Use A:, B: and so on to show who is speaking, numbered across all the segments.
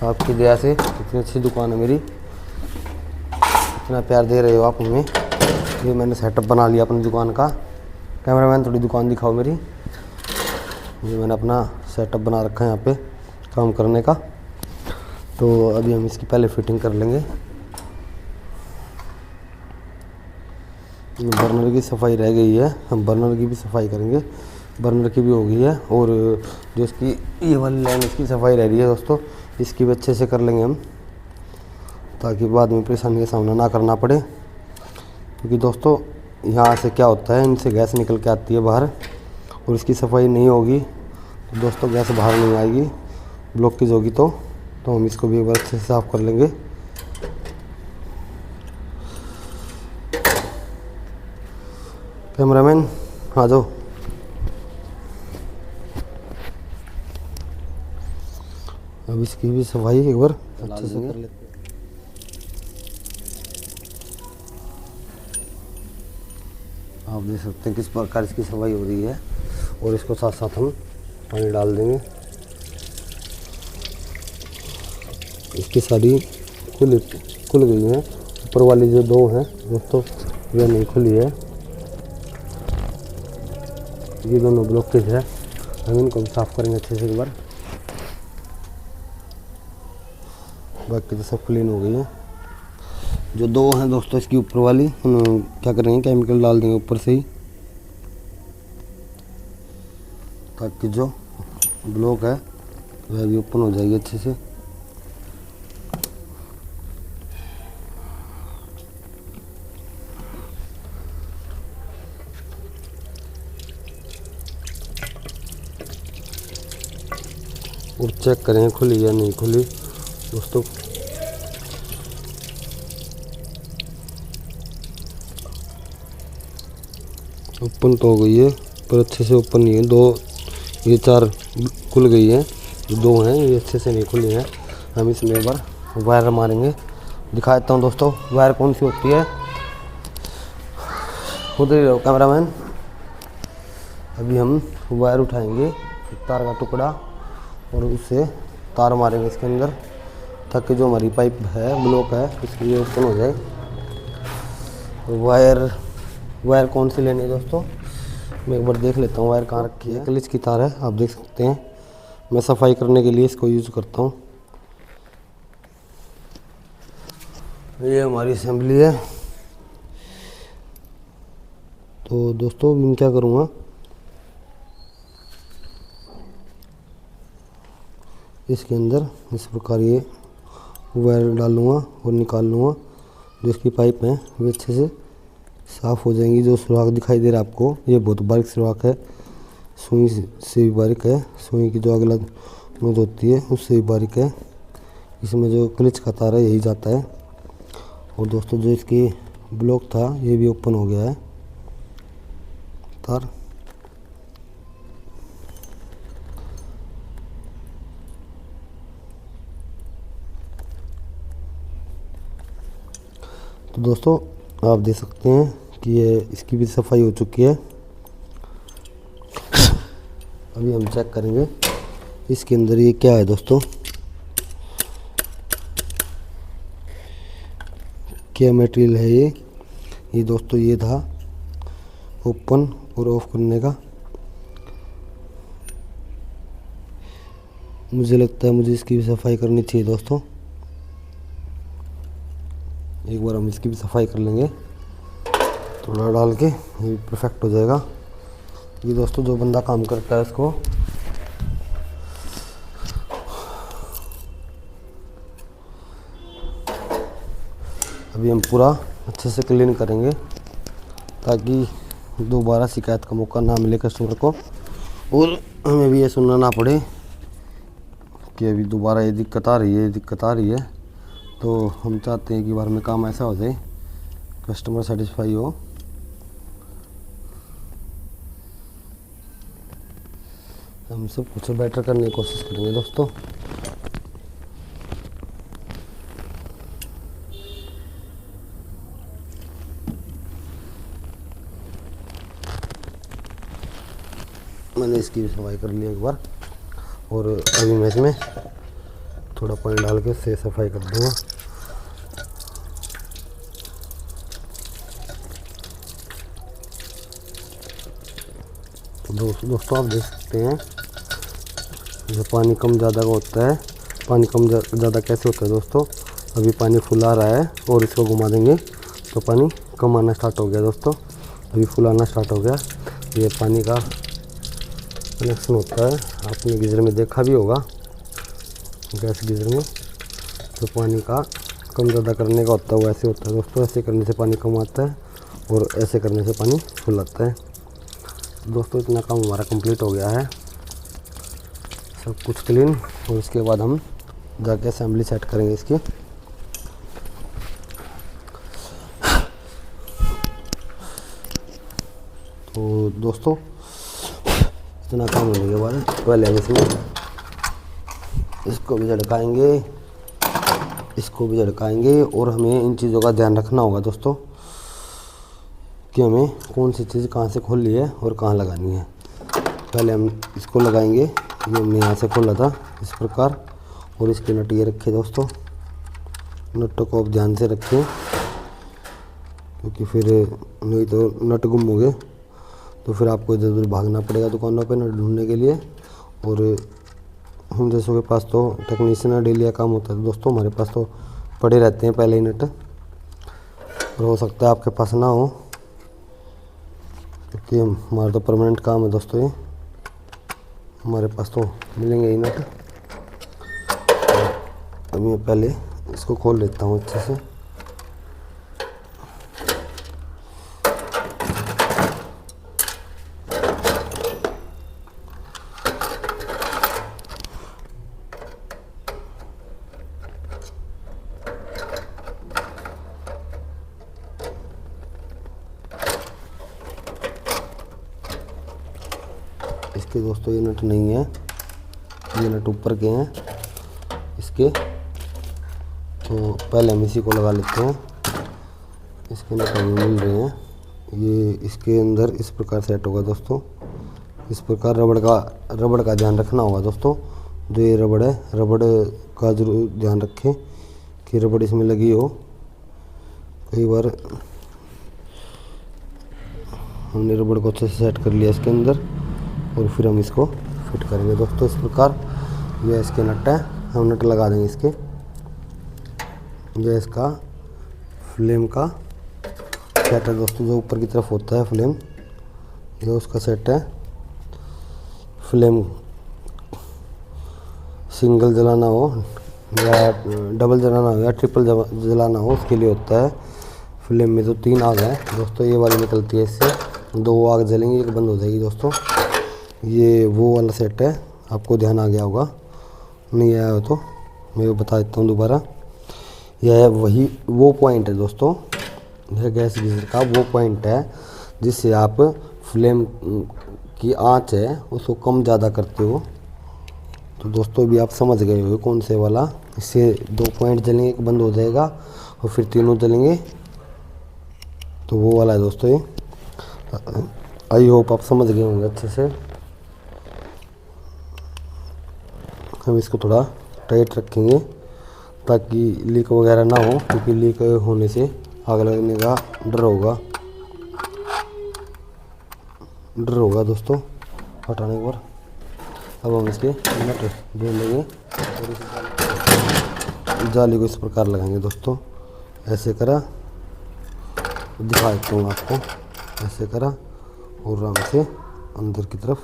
A: आपकी दया से इतनी अच्छी दुकान है मेरी, इतना प्यार दे रहे हो आप हमें। ये मैंने सेटअप बना लिया अपनी दुकान का। कैमरामैन थोड़ी दुकान दिखाओ मेरी। ये मैंने अपना सेटअप बना रखा है यहाँ पे काम करने का। तो अभी हम इसकी पहले फिटिंग कर लेंगे। बर्नर की सफाई रह गई है, हम बर्नर की भी सफाई करेंगे। बर्नर की भी हो गई है और जो इसकी ये वाली लाइन इसकी सफाई रह रही है दोस्तों, इसकी भी अच्छे से कर लेंगे हम, ताकि बाद में परेशानी का सामना ना करना पड़े। क्योंकि दोस्तों यहाँ से क्या होता है, इनसे गैस निकल के आती है बाहर, और इसकी सफाई नहीं होगी तो दोस्तों गैस बाहर नहीं आएगी, ब्लॉकेज होगी। तो हम इसको भी एक बार अच्छे से साफ़ कर लेंगे। कैमरामैन आ जाओ। अब इसकी भी सफाई एक बार अच्छे से कर लेते हैं। आप देख सकते हैं किस प्रकार इसकी सफाई हो रही है, और इसको साथ साथ हम पानी डाल देंगे। इसकी सारी खुल गई हैं, ऊपर वाली जो दो हैं दोस्तों वह नहीं खुली है, ये दोनों ब्लॉकेज है। हम इनको साफ़ करेंगे अच्छे से एक बार। बाकी तो सब क्लीन हो गई है। जो दो हैं दोस्तों इसकी ऊपर वाली, हम क्या करेंगे केमिकल डाल देंगे ऊपर से ही, ताकि जो ब्लॉक है वह भी ओपन हो जाएगी अच्छे से। और चेक करें खुली या नहीं खुली दोस्तों। ओपन तो हो गई है पर अच्छे से ओपन नहीं है। दो ये चार खुल गई है, दो हैं ये अच्छे से नहीं खुली हैं। हम इसमें एक बार वायर मारेंगे, दिखा देता हूँ दोस्तों वायर कौन सी होती है। खुद ही रहो कैमरामैन। अभी हम वायर उठाएंगे, तार का टुकड़ा, और उससे तार मारेंगे इसके अंदर, ताकि जो हमारी पाइप है ब्लॉक है इसके लिए ओपन हो जाए। वायर कौन सी लेनी है दोस्तों, मैं एक बार देख लेता हूँ वायर कहाँ रखी है। क्लिच की तार है, आप देख सकते हैं। मैं सफाई करने के लिए इसको यूज़ करता हूँ। ये हमारी असेंबली है। तो दोस्तों मैं क्या करूँगा, इसके अंदर इस प्रकार ये वायर डालूँगा और निकाल लूँगा। जो इसकी पाइप है वो अच्छे से साफ़ हो जाएंगी। जो सुराख दिखाई दे रहा है आपको, ये बहुत बारीक सुराख है, सुई से भी बारीक है। सुई की जो अगला नोज होती है उससे भी बारीक है। इसमें जो क्लिच का तार है यही जाता है। और दोस्तों जो इसकी ब्लॉक था ये भी ओपन हो गया है तार। तो दोस्तों आप देख सकते हैं कि ये इसकी भी सफाई हो चुकी है। अभी हम चेक करेंगे इसके अंदर ये क्या है दोस्तों, क्या मटेरियल है ये दोस्तों ये था ओपन और ऑफ करने का। मुझे लगता है मुझे इसकी भी सफाई करनी चाहिए दोस्तों। एक बार हम इसकी भी सफाई कर लेंगे थोड़ा डाल के, ये परफेक्ट हो जाएगा। ये दोस्तों जो बंदा काम करता है इसको अभी हम पूरा अच्छे से क्लीन करेंगे, ताकि दोबारा शिकायत का मौका ना मिले कस्टमर को, और हमें भी ये सुनना ना पड़े कि अभी दोबारा ये दिक्कत आ रही है। तो हम चाहते हैं कि बार में काम ऐसा हो जाए कस्टमर सेटिस्फाई हो। हम सब कुछ बेटर करने की कोशिश करेंगे दोस्तों। मैंने इसकी भी सफाई कर ली एक बार, और अभी मैं इसमें थोड़ा पानी डाल के इससे सफाई कर दूँगा। तो दोस्तों आप देख सकते हैं जो पानी कम ज़्यादा का होता है। पानी कम ज़्यादा कैसे होता है दोस्तों, अभी पानी फुल आ रहा है और इसको घुमा देंगे तो पानी कम आना स्टार्ट हो गया दोस्तों। अभी फुल आना स्टार्ट हो गया। ये पानी का कनेक्शन होता है, आपने गीज़र में देखा भी होगा, गैस गीज़र में तो पानी का कम ज़्यादा करने का होता है, वो ऐसे होता है दोस्तों। ऐसे करने से पानी कम आता है और ऐसे करने से पानी फुल आता है। दोस्तों इतना काम हमारा कंप्लीट हो गया है, सब कुछ क्लीन। और उसके बाद हम जाके असेंबली सेट करेंगे इसकी। तो दोस्तों इतना काम होने के बाद पहले हम इसको भी झटकाएंगे, इसको भी झटकाएंगे। और हमें इन चीज़ों का ध्यान रखना होगा दोस्तों कि हमें कौन सी चीज़ कहाँ से खोलनी है और कहाँ लगानी है। पहले हम इसको लगाएंगे, ये हमने यहाँ से खोला था इस प्रकार, और इसके नट ये रखे दोस्तों। नटों को आप ध्यान से रखें क्योंकि फिर नहीं तो नट गुम हो गए तो फिर आपको इधर उधर भागना पड़ेगा दुकानों पे नट ढूंढने के लिए। और हम जैसों के पास तो टेक्नीशियन डेली का काम होता है दोस्तों, हमारे पास तो पड़े रहते हैं पहले ही नट, और हो सकता है आपके पास ना हो क्योंकि हमारा तो परमानेंट काम है दोस्तों। ये हमारे पास तो मिलेंगे ही नट। अभी मैं पहले इसको खोल लेता हूँ अच्छे से। इसके दोस्तों ये नट नहीं है, ये नट ऊपर के हैं इसके। तो पहले हम इसी को लगा लेते हैं। इसके नट अभी मिल रहे हैं, ये इसके अंदर इस प्रकार सेट होगा दोस्तों। इस प्रकार रबड़ का ध्यान रखना होगा दोस्तों। जो ये रबड़ है, रबड़ का जरूर ध्यान रखें कि रबड़ इसमें लगी हो। कई बार हमने रबड़ को अच्छे से सेट कर लिया इसके अंदर और फिर हम इसको फिट करेंगे दोस्तों। इस प्रकार ये इसके नट है, हम नट लगा देंगे इसके। यह इसका फ्लेम का सेट है दोस्तों, जो ऊपर की तरफ होता है फ्लेम, ये उसका सेट है। फ्लेम सिंगल जलाना हो या डबल जलाना हो या ट्रिपल जलाना हो उसके लिए होता है। फ्लेम में तो 3 आग है दोस्तों, ये वाली निकलती है, इससे 2 आग जलेंगी, एक बंद हो जाएगी दोस्तों। ये वो वाला सेट है, आपको ध्यान आ गया होगा, नहीं आया हो तो मैं बता देता हूँ दोबारा। यह वही वो पॉइंट है दोस्तों, यह गैस गीज़र का वो पॉइंट है जिससे आप फ्लेम की आंच है उसको कम ज़्यादा करते हो। तो दोस्तों भी आप समझ गए हो कौन से वाला, इससे 2 पॉइंट जलेंगे, एक बंद हो जाएगा और फिर तीनों जलेंगे, तो वो वाला है दोस्तों ये। आई होप आप समझ गए होंगे अच्छे से। हम इसको थोड़ा टाइट रखेंगे ताकि लीक वगैरह ना हो, क्योंकि लीक होने से आग लगने का डर होगा दोस्तों हटाने पर। अब हम इसके नट ढूंढ लेंगे और इस जाली को इस प्रकार लगाएंगे दोस्तों। ऐसे करा, दिखा देता हूँ आपको, ऐसे करा और आराम से अंदर की तरफ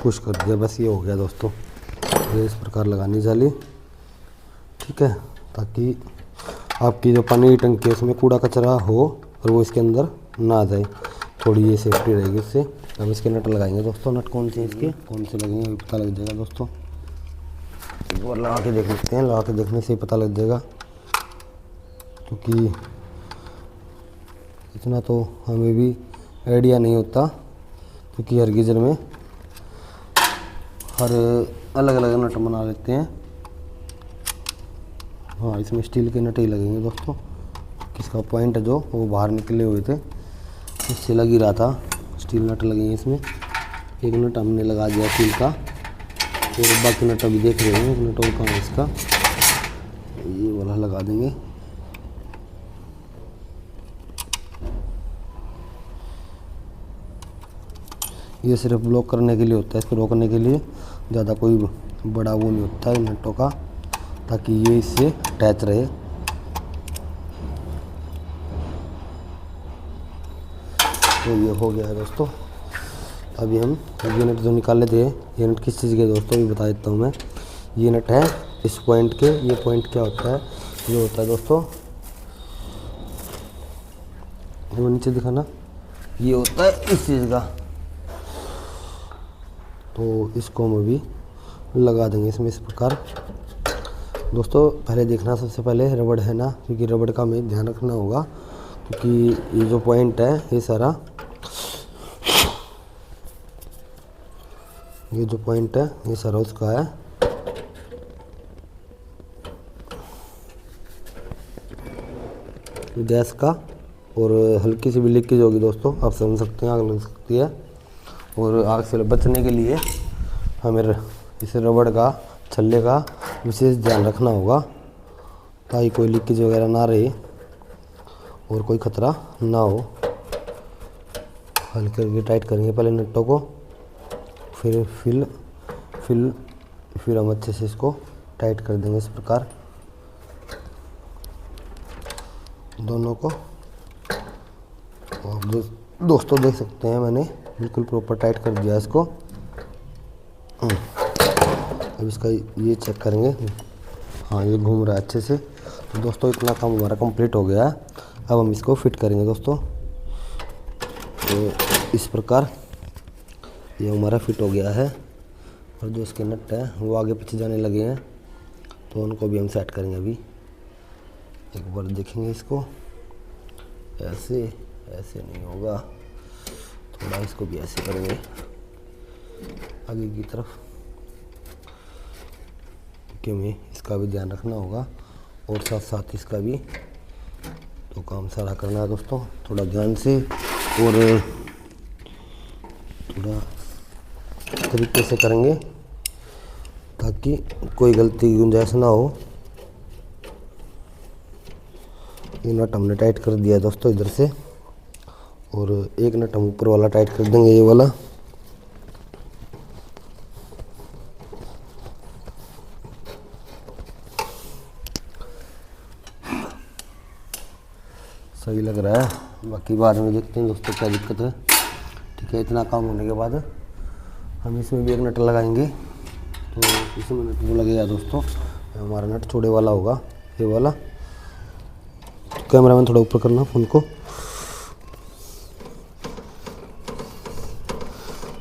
A: पुश कर दिया, बस ये हो गया दोस्तों। ये इस प्रकार लगानी जाली, ठीक है, ताकि आपकी जो पानी की टंकी है उसमें कूड़ा कचरा हो और वो इसके अंदर ना आ जाए, थोड़ी ये सेफ्टी रहेगी इससे। अब इसके नट लगाएंगे दोस्तों। नट कौन से इसके कौन से लगेंगे अभी पता लग जाएगा दोस्तों, एक बार लगा के देख लेते हैं, लगा के देखने से ही पता लग जाएगा, क्योंकि इतना तो हमें भी आइडिया नहीं होता, क्योंकि हर गीज़र में हर अलग अलग नट बना लेते हैं। हाँ, इसमें स्टील के नट ही लगेंगे दोस्तों। इसका पॉइंट है जो वो बाहर निकले हुए थे, इससे लग ही रहा था, स्टील नट लगेंगे इसमें। एक नट हमने लगा दिया स्टील का और बाकी नट अभी देख रहे हैं, एक नट और कहाँ है इसका, ये वाला लगा देंगे। ये सिर्फ ब्लॉक करने के लिए होता है, इसको रोकने के लिए, ज़्यादा कोई बड़ा वो नहीं होता है नटों का, ताकि ये इससे अटैच रहे। तो ये हो गया है दोस्तों। अभी हम ये नट जो निकाले थे, ये नट किस चीज़ के दोस्तों भी बता देता हूँ मैं। ये नट है इस पॉइंट के। ये पॉइंट क्या होता है, ये होता है दोस्तों, वो नीचे दिखाना, ये होता है इस चीज़ का। तो इसको हम अभी लगा देंगे इसमें इस प्रकार। दोस्तों पहले देखना सबसे पहले रबड़ है ना, क्योंकि रबड़ का हमें ध्यान रखना होगा, क्योंकि ये जो पॉइंट है ये सारा, ये जो पॉइंट है ये सारा उसका है। गैस का, और हल्की सी भी लीकेज होगी दोस्तों, आप समझ सकते हैं, आग लग सकती है। और आग से बचने के लिए हमें इस रबड़ का, छल्ले का विशेष ध्यान रखना होगा, ताकि कोई लीकेज वगैरह ना रहे और कोई खतरा ना हो। हल्के हल्के टाइट करेंगे पहले नटों को, फिर हम अच्छे से इसको टाइट कर देंगे इस प्रकार दोनों को। आप दोस्तों देख सकते हैं मैंने बिल्कुल प्रॉपर टाइट कर दिया इसको। अब इसका ये चेक करेंगे, हाँ ये घूम रहा है अच्छे से। तो दोस्तों इतना काम हमारा कंप्लीट हो गया है। अब हम इसको फिट करेंगे दोस्तों। तो इस प्रकार ये हमारा फिट हो गया है, और जो इसके नट है वो आगे पीछे जाने लगे हैं, तो उनको भी हम सेट करेंगे। अभी एक बार देखेंगे इसको, ऐसे ऐसे नहीं होगा, थोड़ा इसको भी ऐसे करेंगे आगे की तरफ, क्योंकि हमें इसका भी ध्यान रखना होगा और साथ साथ इसका भी। तो काम सारा करना है दोस्तों, थोड़ा ध्यान से और थोड़ा तरीके से करेंगे, ताकि कोई गलती की गुंजाइश ना हो। ये नट हमने टाइट कर दिया है दोस्तों इधर से, और एक नट हम ऊपर वाला टाइट कर देंगे, ये वाला। सही लग रहा है, बाकी बाद में देखते हैं दोस्तों क्या दिक्कत है। ठीक है, इतना काम होने के बाद हम इसमें भी एक नट लगाएंगे। तो इसमें नट वो लगेगा दोस्तों, हमारा नट छोड़े वाला होगा, ये वाला। कैमरामैन थोड़ा ऊपर करना फ़ोन को।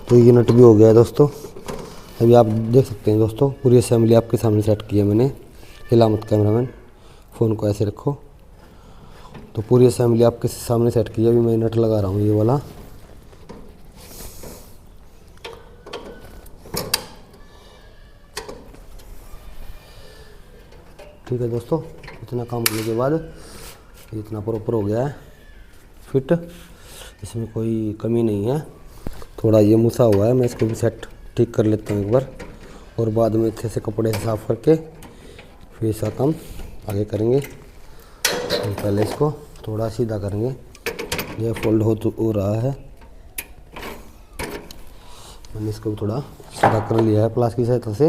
A: तो ये नट भी हो गया है दोस्तों। अभी आप देख सकते हैं दोस्तों, पूरी असेंबली आपके सामने सेट की है मैंने। हिला मत कैमरामैन, फ़ोन को ऐसे रखो। तो पूरी असेंबली आपके सामने सेट की है। अभी मैं नट लगा रहा हूँ ये वाला। ठीक है दोस्तों, इतना काम होने के बाद इतना प्रॉपर हो गया है फिट, इसमें कोई कमी नहीं है। थोड़ा ये मुसा हुआ है, मैं इसको भी सेट ठीक कर लेता हूँ एक बार, और बाद में अच्छे से कपड़े से साफ़ करके फिर इसका काम आगे करेंगे। पहले इसको थोड़ा सीधा करेंगे, यह फोल्ड हो रहा है। मैंने इसको भी थोड़ा सीधा कर लिया है प्लास की सहायता से।